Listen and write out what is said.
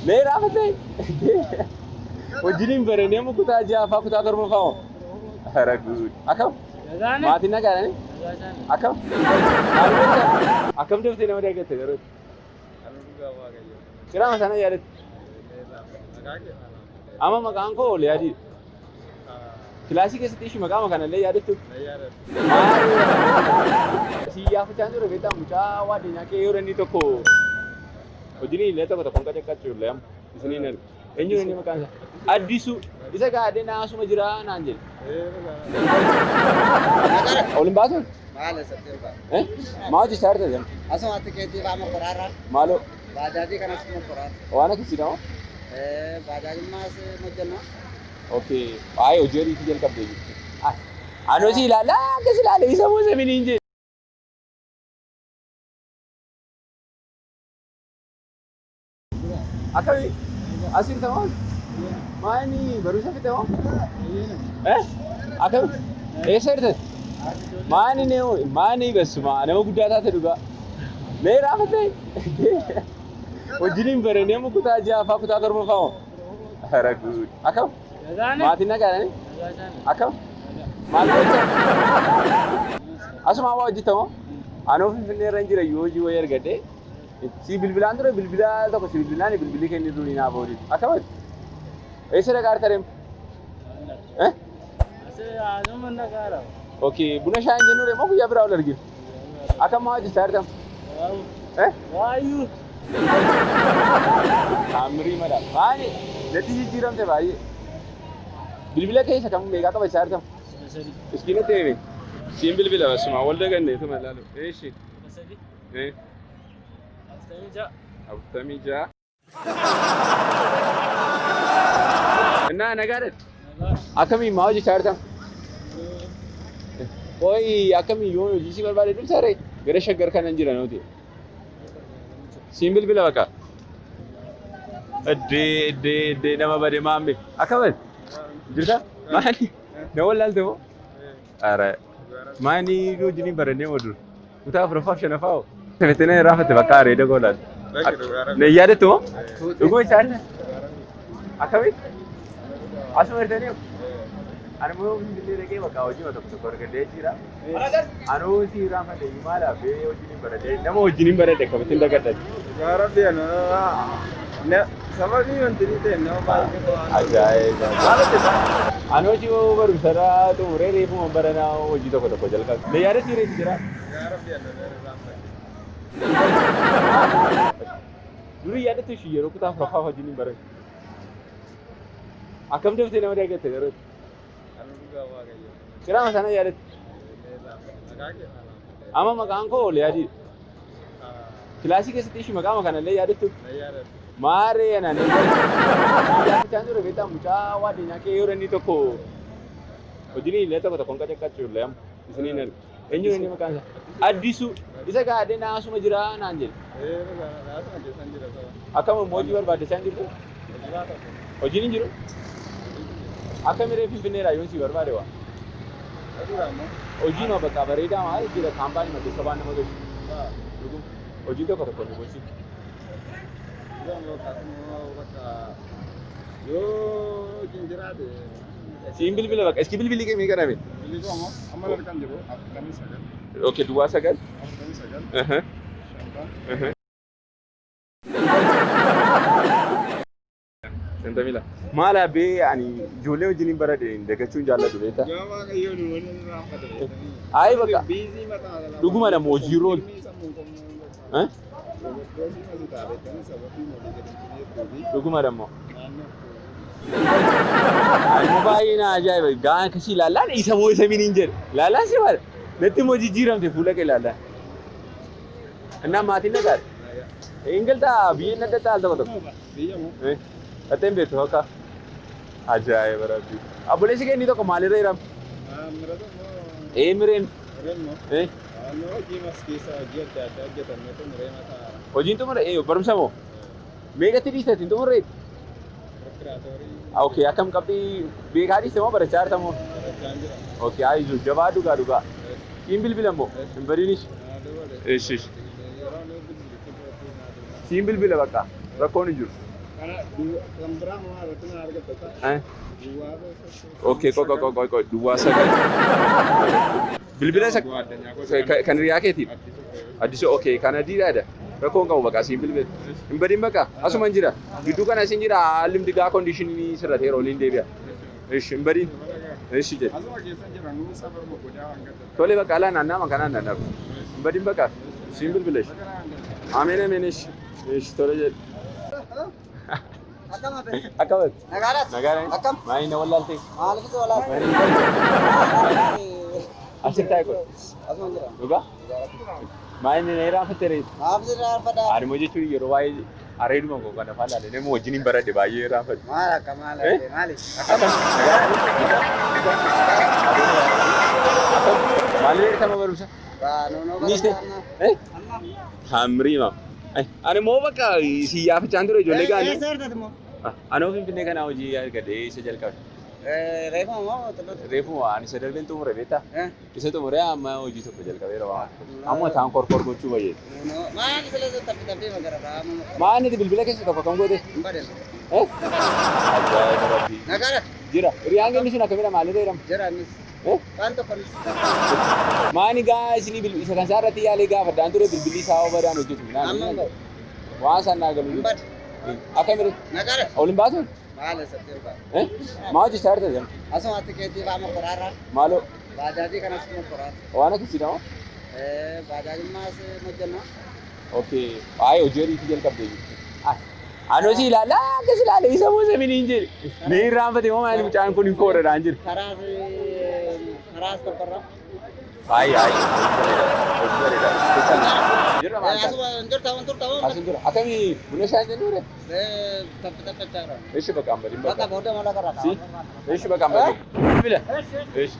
Mee raafate. Wajjiniin barannee amma kutaa ja'affaa kutaa torbaffaa. Hara guud. Akkam? Maatiin nagaadhaan? Akkam? Akkam deemtee nama deeggatte garuu? Kiraama sana yaadatte? Amma maqaan koo Liyaadii. Kilaasii keessatti ishii maqaa kanallee yaadattu? Si yaafachaan ture beektaa mucaa waa addunyaa kee yoo danni tokko wajjiniin illee tokko tokkoon qacaqqachuu illee amma isiniin argu. Eenyuun inni maqaan isaa? Addisu isa gaadhee naasuma jira naan jedhe. Olin baasan? Maal sabteerba? Maa hojjechaa jirta jedhama? Asumatti keetii baama koraarraa. Maaloo? Baajaajii kanas kuma koraarra. Waan akkasii dhamoo? Baajaajii maas hojjannaa. Okay. Ay, hojii horiitii jalqabdee jirti. Anoo si ilaalaa akkas ilaalee isa moo seminiin jedhe. Akkami? Asiin ta'oo? Maani barumsa fixe moo? Akkami? Eessa jirtan? Maani gasuma nama guddaa taate dhugaa. Mee raafate? Wajjiniin barannee amma kutaa ja'affaa kutaa torbaffaa moo? Hara guud. Akkam? Maatiin nagaadhaan? Akkam? Maal gocha? Asuma waa hojjetamoo? Anoo Finfinnee irra hin jira yoo hojii wayii argadhee si bilbilaan ture bilbilaa tokko si bilbilaan bilbilii kennituu ni naaf ooliti. Akkamitti? Eessa dhaqaa jirta deemu? Asuma nagaadha. Okay, buna shaayin jennuu deemoo guyyaa biraa ol arginu. Akkam maa hojjechaa jirtam? Waayyuu. Amirii madha. Maali? Natti jijjiiramte baay'ee. Bilbila keessa kam meeqaa qabachaa jirtam? Iskiina ta'e siin bilbila basuma wal dagannee tuma ilaalu. Eeshi. Afurtamii ja'a. Innaa nagaadha. Akkamii maa hojjechaa jirtam? Qoyi akkamii yoo hojii si barbaade dhuftaa ree gara shaggar kanan jira nuti. Siin bilbila bakka. Eddee nama bade maambe. Akkamatti? Jirta? Maani? Na wallaalte moo? Ara. Maani wajjiniin barannee wadur. Kutaa afuraffaaf shanaffaa hoo? Fitina raafatte bakka areeda goolaan. Na yaadattu moo? Dhuguma isaanii? Akkamitti? Asuma hirtanii? Ani moo Finfinnee dhaqee bakka hojii tokko tokko argadhee jira. Anuu si raafate maalaaf wajjiniin baradhee nama wajjiniin baradhe akkamittiin dagadhan? Yaa Rabbi sababii wanti ta'e nama baay'ee Ajaa'iba! Ani hojii barumsarraa xumuree reefuma baranaa hojii tokko tokko jalqabe. Na yaadatti reefu jira? Yaa Rabbi Durii yaadatti ishii yeroo kutaa afuraffaa wajjiniin baranne. Akkam deemtee nama deeggatte garuu? Kiraama sana yaadatti? Amma maqaan koo Liyaadii. Kilaasii keessatti ishii maqaa kanallee yaadattu? Maaree anaan yaafachaan ture beektaa mucaa waa addunyaa kee yoo danni tokko wajjiniin illee tokko tokkoon qacaqqachuu illee amma isiniin argu. Eenyuun inni maqaan isaa? Addisu isa gaadhee naasuma jira naan jedhe. Akkam immoo hojii barbaaddachaa hin jirtu? Hojiin hin jiru? Akkamiree Finfinneedhaa yoon si barbaade waa? Hojiin bakka bareedaa maal jira kaampaanii maddee sabaan nama gahu. Hojiin tokko tokko ni gochi. yoo jiraate Siin bilbila bakka iski bilbilii kee meeqa dhabe? bilisa moo amma kan jiru 49 Okay, duwwaa sagal. 49 Santamila. Maal abbee ani ijoollee wajjiniin baradhe dagachuun jaalladhu beektaa? Gaafa kayyoon wani raafate. Ayi bakka Biizii mataa dhala. dhuguma nama hojii rool. Dhuguma dammoo. Ani baay'ee na ajaa'iba gaan akkasii ilaallaan isa moo isa miniin jedhe ilaallaan si maal natti immoo jijjiiramte fuula kee ilaallaan. Innaa maatiin nagaadha. Ingiltaa biyyeen adda taal tokko tokko. Biyya moo? Ateen beektu akka ajaa'iba rabbi. Abboleessi kee inni tokko maalirra hiramu? Mireen. Hojii mas keessa hojii adda addaa hojjetan yoo xumuree mataa Hojiin xumure barumsa moo? Meeqatti dhiiseeti hin xumurree? Okay, akkam qabxii beekaa dhiiste moo barachaa jirta moo? Okay, ayizu jabaa dhugaa dhugaa. Siin bilbila moo? Hin bariinish? Eesh. Siin bilbila bakka rakkoon hin jiru. Kana kan biraa maa irratti na argatta? Duwwaa Oke, kok dua sagal. Bilbila kan riyaa keetiif. Addisoo oke kana diida ada. Rakkoon qabu bakka siin bilbil. Hin badin bakka asuma hin jira. Gidduu kana siin jira haalli digaa kondiishinii sirratti yeroo liin deebi'a. Ishi hin badin. Ishi jedhe. asuma keessan jira nuu safar boqodaa waan gadda. Tole bakka alaa naannaa kanaan naannaaf. Hin badin bakka siin bilbila ishi. Ameen ameen ishi. Ishi tole jedhe. Akabat. Nagarat. Nagarat. Akam. Main wallal te. Maalif wala. Asir tayo ko. Asuma jira. Duga? Main ni era fatere. Maaf jira fada. Ani mo jechu yero wae areedu mo kana fala le nemo wajini barade baay'ee era fad. Maala kamala maali. Maali kama barusa. Ba no Niste. Hamri ma. Ani mo bakka siyaaf chandure ijoollee gaani. Eessatti mo? Anoo finfinnee kana hojii argadhee isa jalqabe. Reefuma moo tolota? Reefu ani isa darbeen xumure beektaa? Isa xumuree amma hojii tokko jalqabeera waan. Amma taan korkor gochuu bayyee. Maali sila tappi magara Maani bilbila keessa tokko kan goote? Baden. Ajaa'iba rabbii. Nagara. Jira. Riyaan kenni sun akkamidha maali jedhama? Jira nis. Waan tokko nis. Maani gaa isinii bilbila isa kan isaarratti yaalee gaafa daan ture bilbilli isaa obadaan hojjetu. Amma Waan san naa galu. bad. Akkamidha? Nagara. Olin baatuun? Maali sabti ba. Maa hojii isaa argatan? Asuma tikeetii baama qoraarra. Maaloo Baajaaji kanas mo qoraar. waan akkasii dha? Baajaaji maas mojjanna. Okay. Ay hojii horiitii jalqabdee jirti. Anoo si ilaala akkas ilaala isa moo samiin hin jedhe. Ni irraanfate moo maali mucaan kun hin koodhadhaan jira. Karaas tokkorra. Ay. Jira maal ta'a? Asuma njorta waan turta waan. Asin jira. Akkamii buna shaan jennuure? Tappi tappi chaara. Eeshi bakka hambadiin bakka. Bakka booda mala karaa. Si? Eeshi bakka hambadiin. Bila. Eeshi.